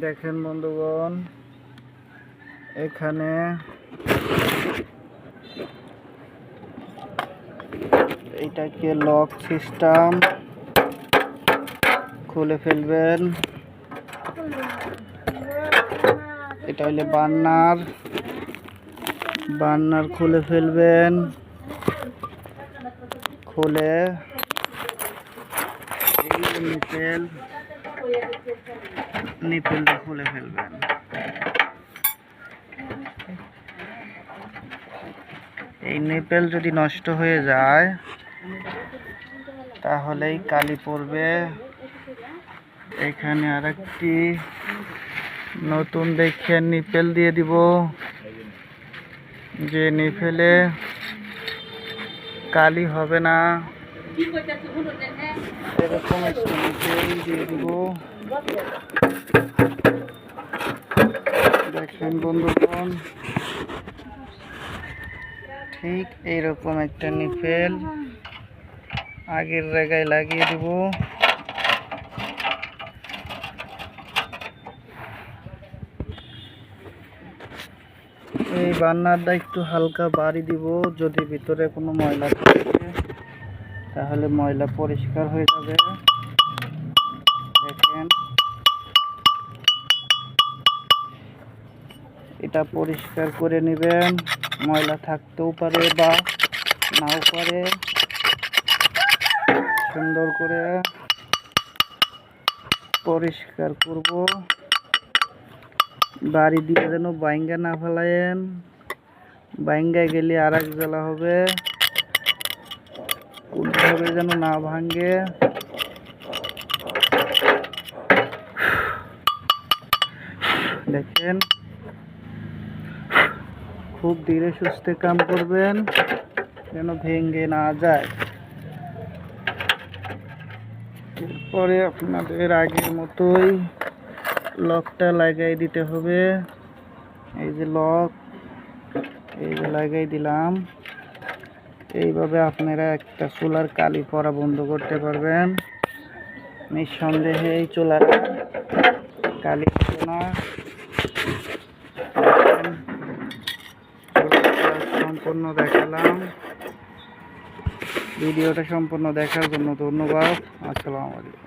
দেখেন বন্ধুগণ, এখানে এইটাকে লক সিস্টেম খুলে ফেলবেন। এটা হইলে বার্নার খুলে ফেলবেন। খুলে নিপেলটা খুলে ফেলবেন। এই নিপেল যদি নষ্ট হয়ে যায় তাহলেই কালি পড়বে। এখানে আরেকটি নতুন দেখে নিপেল দিয়ে দিব, যে নিপেলে কালি হবে না। এরকম একটা নিপেল দিয়ে দিব। দেখেন বন্ধুগণ, ঠিক এইরকম একটা নিপেল আগের জায়গায় লাগিয়ে দিব। এই বার্নারটা একটু হালকা বাড়ি দিব, যদি ভিতরে কোনো ময়লা থাকে তাহলে ময়লা পরিষ্কার হয়ে যাবে। দেখেন, এটা পরিষ্কার করে নেবেন। ময়লা থাকতেও পারে বা নাও পারে। সুন্দর করে পরিষ্কার করব। বাড়ি দিয়ে যেন বাইঙ্গা না ফেলায়েন। বাইঙ্গা গেলে আর এক জ্বালা হবে, কোনভাবে যেন না ভাঙ্গে। দেখেন, খুব ধীরে সুস্থে কাম করবেন যেন ভেঙে না যায়। এরপরে আপনাদের আগের মতোই লকটা লাগাই দিতে হবে। এই যে লক, এই যে লাগাই দিলাম। এইভাবে আপনারা একটা চুলার কালি পড়া বন্ধ করতে পারবেন। নিঃসন্দেহে এই চুলাটা কালি হবে না। সম্পূর্ণ দেখালাম। ভিডিওটা সম্পূর্ণ দেখার জন্য ধন্যবাদ। আসসালামু আলাইকুম।